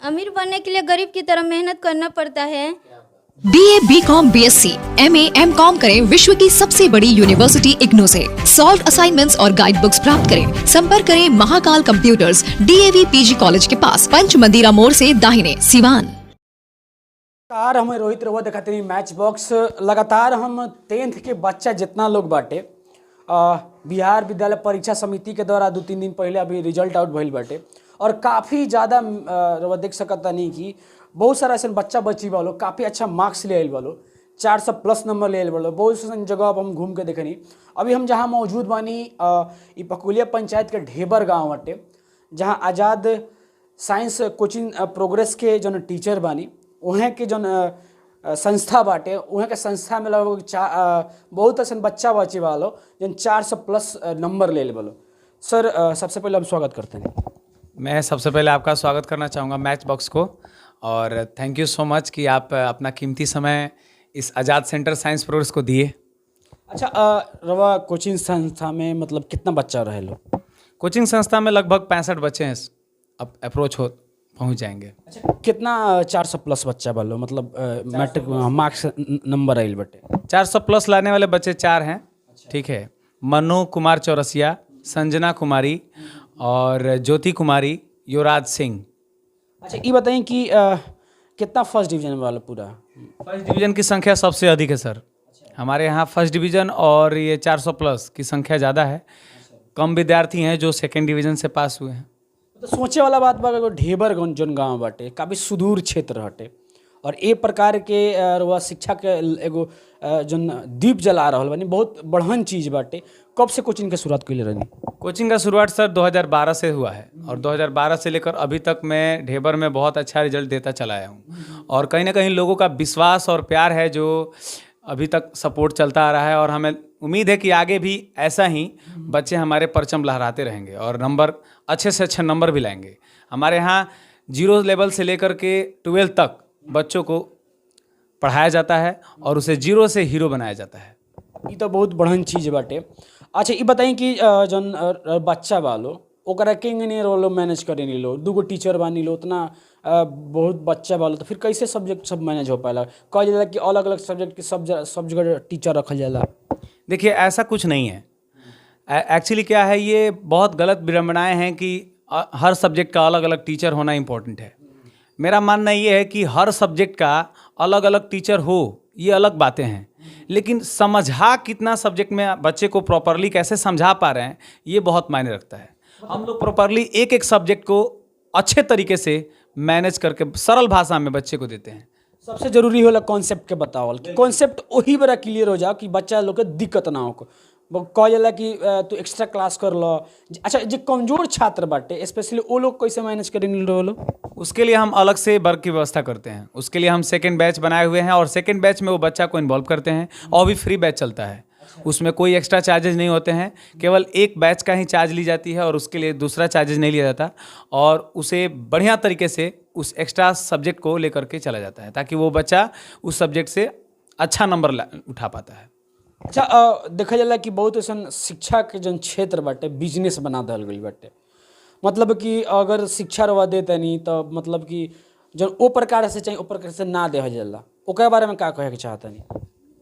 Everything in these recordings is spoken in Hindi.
अमीर बनने के लिए गरीब की तरह मेहनत करना पड़ता है। BA, BCom, BSc, MA, MCom करें विश्व की सबसे बड़ी यूनिवर्सिटी इग्नू से। सॉल्व असाइनमेंट्स और गाइड बुक्स प्राप्त करें। संपर्क करें Mahakal computers, DAV PG college के पास, पंच मंदिरा मोड़ से दाहिने, सिवान। लगातार हमें रोहित रहुआ दिखाते हैं मैच बॉक्स। लगातार हम 10th के बच्चा जितना लोग बाटे बिहार विद्यालय परीक्षा समिति के द्वारा 2-3 दिन पहले अभी रिजल्ट आउट भइल बाटे और काफ़ी ज़्यादा रहुआ देख सकता नहीं कि बहुत सारा ऐसा बच्चा बच्ची वालों काफ़ी अच्छा मार्क्स ले आयल वालों 400+ नंबर ले आयल वालों। बहुत सा जगह अब हम घूम के देखनी। अभी हम जहाँ मौजूद बानी पकुलिया पंचायत के ढेबर गाँव बाटे, जहाँ आज़ाद साइंस कोचिंग प्रोग्रेस के जो टीचर बानी वहाँ के जो संस्था बाटे वहाँ के संस्था में लगभग बहुत ऐसा बच्चा बच्चे वालों जिन 400+ नंबर ले वालों। सर सबसे पहले हम स्वागत करते हैं। मैं सबसे पहले आपका स्वागत करना चाहूँगा मैच बॉक्स को और थैंक यू सो मच कि आप अपना कीमती समय इस आज़ाद सेंटर साइंस प्रोग्रेस को दिए। अच्छा रवा कोचिंग संस्था में मतलब कितना बच्चा रहे लोग? कोचिंग संस्था में लगभग 65 बच्चे हैं, अब अप्रोच हो पहुँच जाएंगे। अच्छा कितना 400+ बच्चा वालों मतलब मैट्रिक मार्क्स नंबर आयल बटे? 400+ लाने वाले बच्चे 4 हैं। ठीक है, मनु कुमार चौरसिया, संजना कुमारी और ज्योति कुमारी, युवराज सिंह। अच्छा ये बताएं कि कितना फर्स्ट डिवीजन वाला पूरा? फर्स्ट डिवीज़न की संख्या सबसे अधिक है सर। हमारे यहाँ फर्स्ट डिवीज़न और ये 400+ की संख्या ज़्यादा है। कम विद्यार्थी हैं जो सेकेंड डिवीज़न से पास हुए हैं। तो सोचे वाला बात बा ढेबर जोन गाँव बाटे काफ़ी सुदूर क्षेत्र हटे और ए प्रकार के वह शिक्षा के एगो जोन दीप जला रहा बानी बहुत बढ़न चीज़ बाटे। कब से कोचिंग के शुरुआत कैले रहनी? कोचिंग का शुरुआत सर 2012 से हुआ है और 2012 से लेकर अभी तक मैं ढेबर में बहुत अच्छा रिजल्ट देता चला आया हूँ और कहीं ना कहीं लोगों का विश्वास और प्यार है जो अभी तक सपोर्ट चलता आ रहा है और हमें उम्मीद है कि आगे भी ऐसा ही बच्चे हमारे परचम लहराते रहेंगे और नंबर अच्छे से अच्छे नंबर भी लाएंगे। हमारे यहाँ 0 लेवल से लेकर के 12 तक बच्चों को पढ़ाया जाता है और उसे 0 से हीरो बनाया जाता है। ये तो बहुत बढ़न चीज़ बाटे। अच्छा ये बताएं कि जन बच्चा वालो ओकरा केंगे नहीं रोलो मैनेज करे नहीं लो, 2 टीचर बानी लो, उतना बहुत बच्चा वालो तो फिर कैसे सब्जेक्ट सब मैनेज हो पाएगा? कहा जाला कि अलग अलग सब्जेक्ट के सब जगह टीचर रखल जाला। देखिए ऐसा कुछ नहीं है। एक्चुअली क्या है, ये बहुत गलत विडंबनाएं हैं कि हर सब्जेक्ट का अलग अलग टीचर होना इम्पोर्टेंट है। मेरा मानना ये है कि हर सब्जेक्ट का अलग अलग टीचर हो ये अलग बातें हैं, लेकिन समझा कितना सब्जेक्ट में बच्चे को प्रॉपरली कैसे समझा पा रहे हैं ये बहुत मायने रखता है। हम लोग प्रॉपरली एक एक सब्जेक्ट को अच्छे तरीके से मैनेज करके सरल भाषा में बच्चे को देते हैं। सबसे जरूरी होला कॉन्सेप्ट के बतावल कि कॉन्सेप्ट वही बड़ा क्लियर हो जाओ कि बच्चा लोग के दिक्कत ना हो। कहा जाला कि तू एक्स्ट्रा क्लास कर लो। अच्छा जो कमजोर छात्र बाटे स्पेशली वो लोग कैसे मैनेज करेंगे? उसके लिए हम अलग से वर्क की व्यवस्था करते हैं। उसके लिए हम सेकंड बैच बनाए हुए हैं और सेकंड बैच में वो बच्चा को इन्वॉल्व करते हैं और भी फ्री बैच चलता है। उसमें कोई एक्स्ट्रा चार्जेज नहीं होते हैं, केवल एक बैच का ही चार्ज ली जाती है और उसके लिए दूसरा चार्जेज नहीं लिया जाता और उसे बढ़िया तरीके से उस एक्स्ट्रा सब्जेक्ट को लेकर के चला जाता है ताकि वो बच्चा उस सब्जेक्ट से अच्छा नंबर उठा पाता है। अच्छा देखा जाला कि बहुत ऐसा शिक्षा के जन क्षेत्र बाटे बिजनेस बना दल गई बाटे। मतलब कि अगर शिक्षा रवा देते नहीं तो मतलब कि जब वो प्रकार से चाहिए वो प्रकार से ना दे जाला, ओकरे बारे में क्या कहे के चाहता नहीं?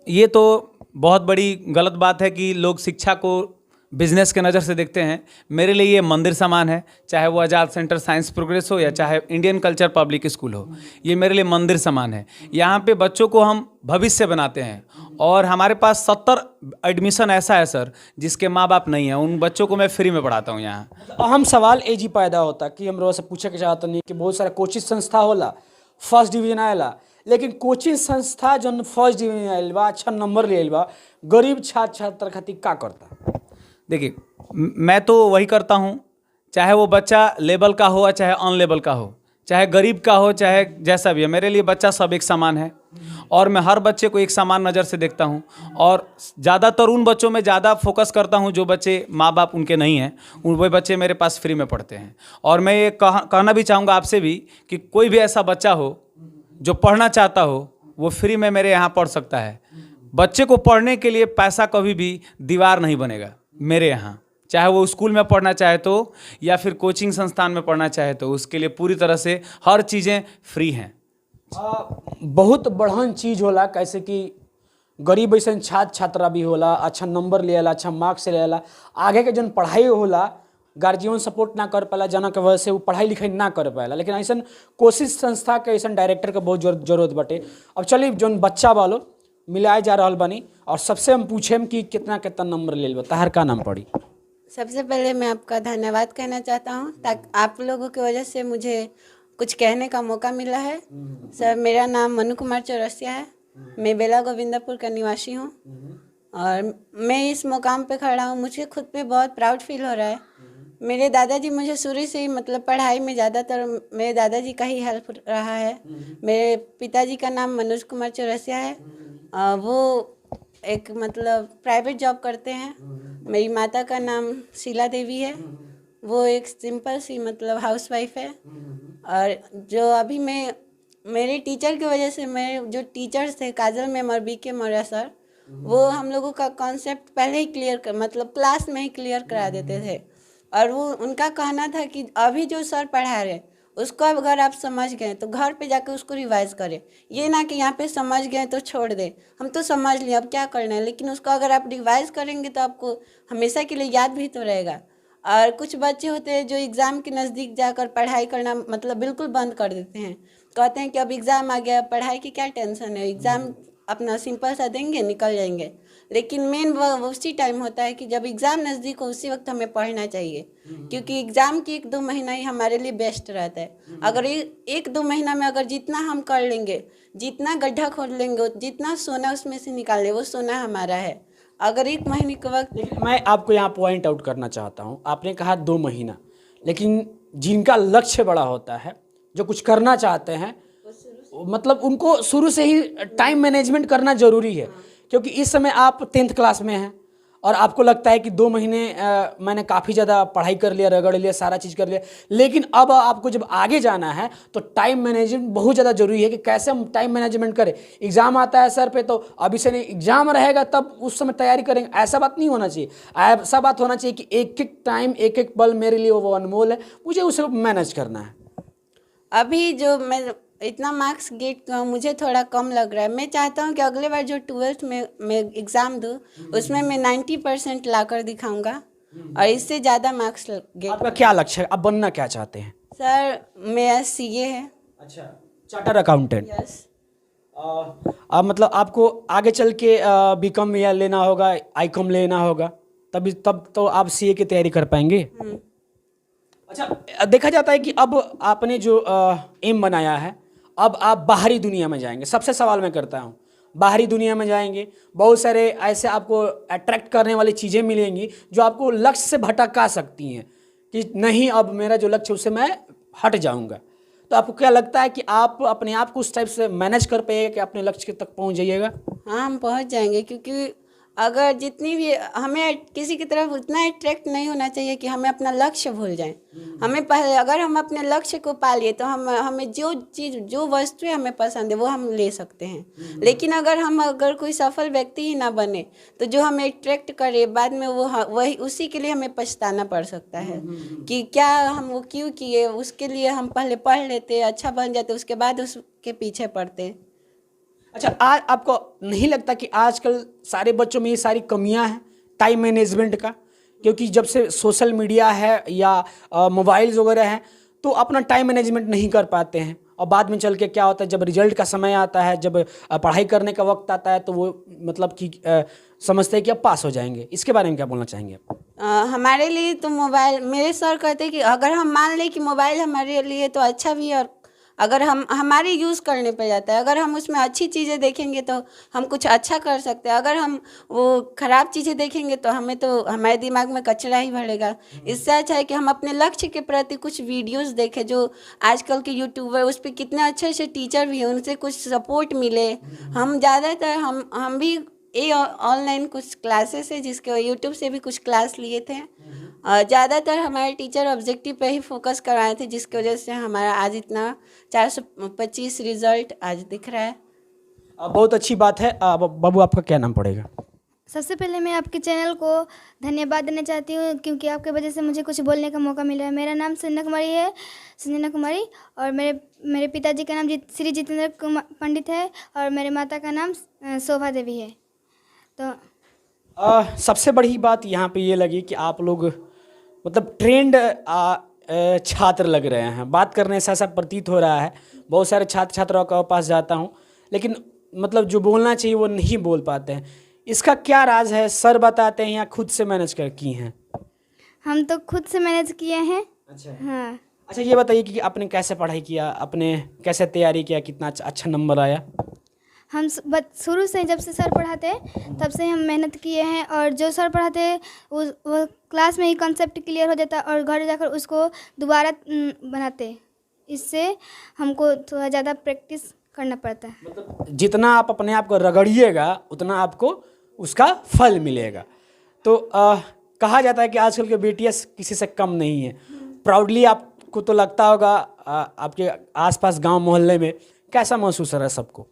ये तो बहुत बड़ी गलत बात है कि लोग शिक्षा को बिजनेस के नज़र से देखते हैं। मेरे लिए ये मंदिर समान है, चाहे वो आज़ाद सेंटर साइंस प्रोग्रेस हो या चाहे इंडियन कल्चर पब्लिक स्कूल हो, ये मेरे लिए मंदिर समान है। यहाँ पे बच्चों को हम भविष्य बनाते हैं और हमारे पास 70 एडमिशन ऐसा है सर जिसके माँ बाप नहीं है, उन बच्चों को मैं फ्री में पढ़ाता हूँ यहाँ। अहम सवाल ए जी पैदा होता कि हम से पूछे के चाहते नहीं कि बहुत सारा कोचिंग संस्था होला फर्स्ट डिवीजन आएला, लेकिन कोचिंग संस्था जो फर्स्ट डिवीजन आयल बा अच्छा नंबर ले बा गरीब छात्र खातिर का करता? देखिए मैं तो वही करता हूँ, चाहे वो बच्चा लेवल का हो चाहे अन लेवल का हो, चाहे गरीब का हो चाहे जैसा भी है, मेरे लिए बच्चा सब एक समान है और मैं हर बच्चे को एक समान नज़र से देखता हूँ और ज़्यादातर उन बच्चों में ज़्यादा फोकस करता हूँ जो बच्चे माँ बाप उनके नहीं हैं, वो बच्चे मेरे पास फ्री में पढ़ते हैं। और मैं ये कहना भी चाहूँगा आपसे भी कि कोई भी ऐसा बच्चा हो जो पढ़ना चाहता हो वो फ्री में मेरे यहाँ पढ़ सकता है। बच्चे को पढ़ने के लिए पैसा कभी भी दीवार नहीं बनेगा मेरे यहाँ। चाहे वो स्कूल में पढ़ना चाहे तो या फिर कोचिंग संस्थान में पढ़ना चाहे तो उसके लिए पूरी तरह से हर चीज़ें फ्री हैं। बहुत बढ़न चीज होला, कैसे कि गरीब ऐसा छात्र छात्रा भी होला, अच्छा नंबर ले आला, अच्छा मार्क्स ले आला, आगे के जन पढ़ाई होला गार्जियन सपोर्ट ना कर पाला, जना के वजह से वो पढ़ाई लिखाई ना कर पाला। लेकिन ऐसा कोशिश संस्था के ऐसा डायरेक्टर के बहुत जरूरत बटे। अब चलिए जौन बच्चा वालो मिलाए जा रहा बनी और सबसे हम पूछेम कि कितना कितना नंबर ले लो, तहर का नाम पड़ी? सबसे पहले मैं आपका धन्यवाद कहना चाहता हूँ, ताकि आप लोगों की वजह से मुझे कुछ कहने का मौका मिला है। सर, मेरा नाम मनु कुमार चौरसिया है, मैं बेला गोविंदापुर का निवासी हूँ और मैं इस मुकाम पे खड़ा हूँ। मुझे खुद पे बहुत प्राउड फील हो रहा है। मेरे दादाजी मुझे शुरू से ही मतलब पढ़ाई में ज़्यादातर मेरे दादाजी का ही हेल्प रहा है। मेरे पिताजी का नाम मनोज कुमार चौरसिया है, वो एक मतलब प्राइवेट जॉब करते हैं। मेरी माता का नाम शीला देवी है, वो एक सिंपल सी मतलब हाउसवाइफ है। और जो अभी मैं मेरे टीचर की वजह से, मेरे जो टीचर्स थे काजल मैम और BK मौर्य सर, वो हम लोगों का कॉन्सेप्ट पहले ही क्लियर कर मतलब क्लास में ही क्लियर करा देते थे। और वो उनका कहना था कि अभी जो सर पढ़ा रहे उसको अगर आप समझ गए तो घर पे जाकर उसको रिवाइज करें, ये ना कि यहाँ पे समझ गए तो छोड़ दें। हम तो समझ लिए, अब क्या करना है, लेकिन उसको अगर आप रिवाइज करेंगे तो आपको हमेशा के लिए याद भी तो रहेगा। और कुछ बच्चे होते हैं जो एग्ज़ाम के नज़दीक जाकर पढ़ाई करना मतलब बिल्कुल बंद कर देते हैं, कहते हैं कि अब एग्ज़ाम आ गया, पढ़ाई की क्या टेंशन है, एग्ज़ाम अपना सिंपल सा देंगे निकल जाएंगे। लेकिन मेन वो उसी टाइम होता है कि जब एग्ज़ाम नज़दीक हो उसी वक्त हमें पढ़ना चाहिए, क्योंकि एग्ज़ाम की 1-2 महीना ही हमारे लिए बेस्ट रहता है। अगर 1-2 महीना में अगर जितना हम कर लेंगे, जितना गड्ढा खोद लेंगे, जितना सोना उसमें से निकाल ले, वो सोना हमारा है। अगर 1 महीने के वक्त मैं आपको यहाँ पॉइंट आउट करना चाहता हूँ। आपने कहा 2 महीना, लेकिन जिनका लक्ष्य बड़ा होता है, जो कुछ करना चाहते हैं, मतलब उनको शुरू से ही टाइम मैनेजमेंट करना जरूरी है। क्योंकि इस समय आप 10th क्लास में हैं और आपको लगता है कि 2 महीने मैंने काफ़ी ज़्यादा पढ़ाई कर लिया, रगड़ लिया, सारा चीज़ कर लिया, लेकिन अब आपको जब आगे जाना है तो टाइम मैनेजमेंट बहुत ज़्यादा जरूरी है कि कैसे हम टाइम मैनेजमेंट करें। एग्ज़ाम आता है सर पे तो अभी से नहीं, एग्ज़ाम रहेगा तब उस समय तैयारी करेंगे, ऐसा बात नहीं होना चाहिए। ऐसा बात होना चाहिए कि एक एक टाइम, एक एक पल मेरे लिए वो अनमोल है, मुझे उसे मैनेज करना है। अभी जो मैं इतना मार्क्स गेट मुझे थोड़ा कम लग रहा है। मैं चाहता हूँ कि अगले बार जो 12th में मैं एग्ज़ाम दूँ उसमें मैं 90% ला कर दिखाऊँगा और इससे ज़्यादा मार्क्स गेट। आपका क्या लक्ष्य है, आप बनना क्या चाहते हैं? सर, मेरा CA है। अच्छा, चार्टर अकाउंटेंट। यस। मतलब आपको आगे चल के BCom या लेना होगा, ICOM लेना होगा, तब तो आप CA की तैयारी कर पाएंगे। अच्छा, देखा जाता है कि अब आपने जो एम बनाया है, अब आप बाहरी दुनिया में जाएंगे। सबसे सवाल मैं करता हूँ, बाहरी दुनिया में जाएंगे, बहुत सारे ऐसे आपको अट्रैक्ट करने वाली चीज़ें मिलेंगी जो आपको लक्ष्य से भटका सकती हैं कि नहीं, अब मेरा जो लक्ष्य उससे मैं हट जाऊँगा। तो आपको क्या लगता है कि आप अपने आप को उस टाइप से मैनेज कर पाइएगा कि अपने लक्ष्य तक पहुँच जाइएगा? हाँ, हम पहुँच जाएंगे, क्योंकि अगर जितनी भी हमें किसी की तरफ उतना अट्रैक्ट नहीं होना चाहिए कि हमें अपना लक्ष्य भूल जाएं। हमें पहले अगर हम अपने लक्ष्य को पा लिए तो हमें जो चीज़, जो वस्तुएं हमें पसंद है वो हम ले सकते हैं। लेकिन अगर कोई सफल व्यक्ति ही ना बने तो जो हमें अट्रैक्ट करे, बाद में वो वही उसी के लिए हमें पछताना पड़ सकता है कि क्या हम वो क्यों किए। उसके लिए हम पहले पढ़ लेते, अच्छा बन जाते, उसके बाद उसके पीछे पड़ते। अच्छा, आज आपको नहीं लगता कि आजकल सारे बच्चों में ये सारी कमियां हैं टाइम मैनेजमेंट का? क्योंकि जब से सोशल मीडिया है या मोबाइल्स वगैरह हैं तो अपना टाइम मैनेजमेंट नहीं कर पाते हैं, और बाद में चल के क्या होता है, जब रिजल्ट का समय आता है, जब पढ़ाई करने का वक्त आता है तो वो मतलब कि समझते हैं कि अब पास हो जाएंगे। इसके बारे में क्या बोलना चाहेंगे आप? हमारे लिए तो मोबाइल, मेरे सर कहते हैं कि अगर हम मान लें कि मोबाइल हमारे लिए तो अच्छा भी है, और अगर हम हमारे यूज़ करने पे जाता है, अगर हम उसमें अच्छी चीज़ें देखेंगे तो हम कुछ अच्छा कर सकते हैं। अगर हम वो ख़राब चीज़ें देखेंगे तो हमारे दिमाग में कचरा ही भरेगा। इससे अच्छा है कि हम अपने लक्ष्य के प्रति कुछ वीडियोस देखें, जो आजकल के यूट्यूबर, उस पर कितने अच्छे अच्छे टीचर भी हैं, उनसे कुछ सपोर्ट मिले। हम ज़्यादातर हम भी ये ऑनलाइन कुछ क्लासेस है जिसके यूट्यूब से भी कुछ क्लास लिए थे। ज़्यादातर हमारे टीचर ऑब्जेक्टिव पे ही फोकस करवाए थे, जिसकी वजह से हमारा आज इतना 425 रिजल्ट आज दिख रहा है। बहुत अच्छी बात है। बाबू, आपका क्या नाम पड़ेगा? सबसे पहले मैं आपके चैनल को धन्यवाद देना चाहती हूँ क्योंकि आपके वजह से मुझे कुछ बोलने का मौका मिला है। मेरा नाम संजना कुमारी और मेरे पिताजी का नाम श्री जितेंद्र कुमार पंडित है और मेरे माता का नाम शोभा देवी है। तो सबसे बड़ी बात यहाँ पे ये लगी कि आप लोग मतलब ट्रेंड छात्र लग रहे हैं। बात करने से ऐसा प्रतीत हो रहा है, बहुत सारे छात्र छात्राओं के पास जाता हूँ लेकिन मतलब जो बोलना चाहिए वो नहीं बोल पाते हैं। इसका क्या राज है? सर बताते हैं या खुद से मैनेज कर की हैं? हम तो खुद से मैनेज किए हैं। अच्छा। हाँ। अच्छा, ये बताइए कि आपने कैसे पढ़ाई किया, आपने कैसे तैयारी किया, कितना अच्छा नंबर आया? हम शुरू से जब से सर पढ़ाते तब से हम मेहनत किए हैं और जो सर पढ़ाते वो क्लास में ही कॉन्सेप्ट क्लियर हो जाता और घर जाकर उसको दोबारा बनाते। इससे हमको थोड़ा ज़्यादा प्रैक्टिस करना पड़ता है। मतलब जितना आप अपने आप को रगड़िएगा उतना आपको उसका फल मिलेगा। तो कहा जाता है कि आजकल के बेटियां किसी से कम नहीं है। प्राउडली आपको तो लगता होगा, आपके आसपास गांव मोहल्ले में कैसा महसूस हो रहा है सबको?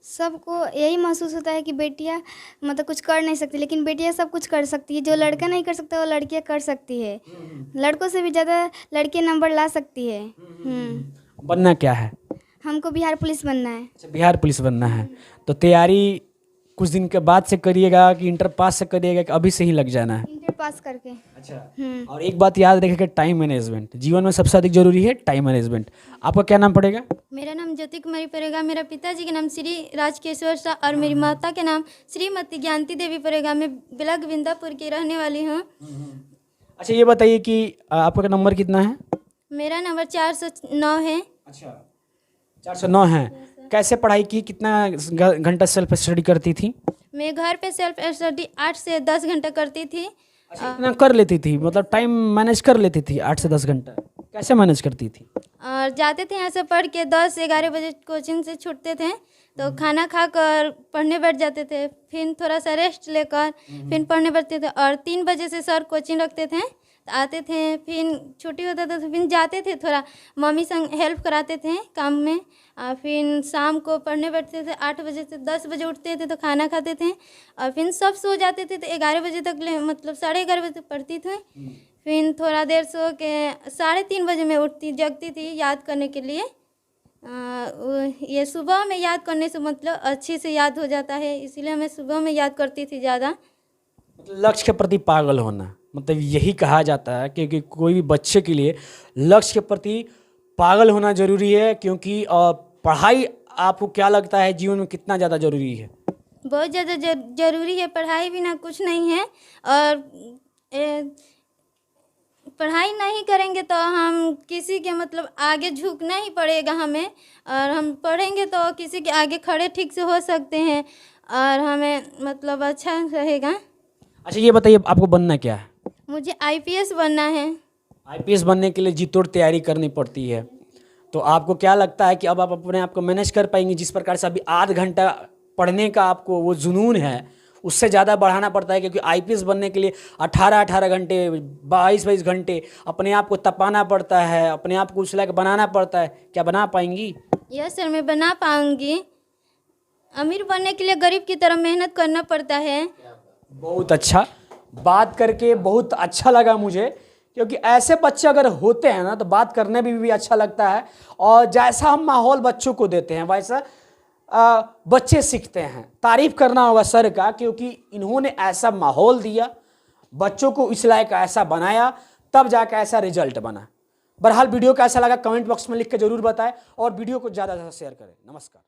सबको यही महसूस होता है कि बेटियां मतलब कुछ कर नहीं सकती, लेकिन बेटियां सब कुछ कर सकती है। जो लड़का नहीं कर सकता वो लड़कियां कर सकती है। लड़कों से भी ज़्यादा लड़कियां नंबर ला सकती है। बनना क्या है? हमको बिहार पुलिस बनना है। अच्छा, बिहार पुलिस बनना है। तो तैयारी कुछ दिन के बाद से करिएगा कि इंटर पास से करिएगा कि अभी से ही लग जाना है? इंटर पास करके। अच्छा। और एक बात याद रखिएगा, टाइम मैनेजमेंट जीवन में सबसे अधिक जरूरी है। Time management. आपका क्या नाम पड़ेगा? मेरा नाम ज्योति कुमारी पड़ेगा। मेरा पिताजी का नाम श्री राजकेश्वर शाह और मेरी माता के नाम श्रीमती ज्ञानती देवी पड़ेगा। मैं बेला गोविंदापुर की रहने वाली हूँ। अच्छा, ये बताइए कि आपका नंबर कितना है? मेरा नंबर 409 है। अच्छा, 409 है। कैसे पढ़ाई की, कितना घंटा सेल्फ स्टडी करती थी? मैं घर पे सेल्फ स्टडी 8 से 10 घंटा करती थी। अच्छा, इतना कर लेती थी? मतलब टाइम मैनेज कर लेती थी 8 से 10 घंटा? कैसे मैनेज करती थी? और जाते थे यहाँ से पढ़ के 10-11 बजे कोचिंग से छूटते थे तो खाना खाकर पढ़ने बैठ जाते थे, फिर थोड़ा सा रेस्ट लेकर फिर पढ़ने बैठते थे और 3 बजे से सर कोचिंग रखते थे। तो आते थे, फिर छुट्टी होता था तो फिर जाते थे, थोड़ा मम्मी संग हेल्प कराते थे काम में। और फिर शाम को पढ़ने बैठते थे। 8 बजे से 10 बजे उठते थे तो खाना खाते थे और फिर सब सो जाते थे तो 11 बजे तक मतलब 11:30 बजे तक पढ़ती थी। फिर थोड़ा देर सो के 3:30 बजे मैं जगती थी याद करने के लिए। ये सुबह में याद करने से मतलब अच्छे से याद हो जाता है, इसीलिए मैं सुबह में याद करती थी ज़्यादा। लक्ष्य के प्रति पागल होना, मतलब यही कहा जाता है क्योंकि कोई भी बच्चे के लिए लक्ष्य के प्रति पागल होना जरूरी है। क्योंकि पढ़ाई आपको क्या लगता है जीवन में कितना ज़्यादा जरूरी है? बहुत ज़्यादा जरूरी है। पढ़ाई बिना कुछ नहीं है और पढ़ाई नहीं करेंगे तो हम किसी के मतलब आगे झुकना ही पड़ेगा हमें, और हम पढ़ेंगे तो किसी के आगे खड़े ठीक से हो सकते हैं और हमें मतलब अच्छा रहेगा। अच्छा, ये बताइए आपको बनना क्या है? मुझे IPS बनना है। IPS बनने के लिए जी तोड़ तैयारी करनी पड़ती है। तो आपको क्या लगता है कि अब आप अपने आप को मैनेज कर पाएंगे? जिस प्रकार से अभी आध घंटा पढ़ने का आपको वो जुनून है उससे ज़्यादा बढ़ाना पड़ता है, क्योंकि IPS बनने के लिए 18-18 घंटे 22-22 घंटे अपने आप को तपाना पड़ता है, अपने आप को उस लायक बनाना पड़ता है। क्या बना पाएंगी? यस सर, मैं बना पाऊंगी। अमीर बनने के लिए गरीब की तरह मेहनत करना पड़ता है। बहुत अच्छा, बात करके बहुत अच्छा लगा मुझे, क्योंकि ऐसे बच्चे अगर होते हैं ना तो बात करने में भी अच्छा लगता है। और जैसा हम माहौल बच्चों को देते हैं वैसा बच्चे सीखते हैं। तारीफ करना होगा सर का, क्योंकि इन्होंने ऐसा माहौल दिया, बच्चों को इस लायक ऐसा बनाया, तब जाकर ऐसा रिजल्ट बना। बहरहाल वीडियो कैसा लगा कमेंट बॉक्स में लिख के जरूर बताएं और वीडियो को ज़्यादा से ज़्यादा शेयर करें। नमस्कार।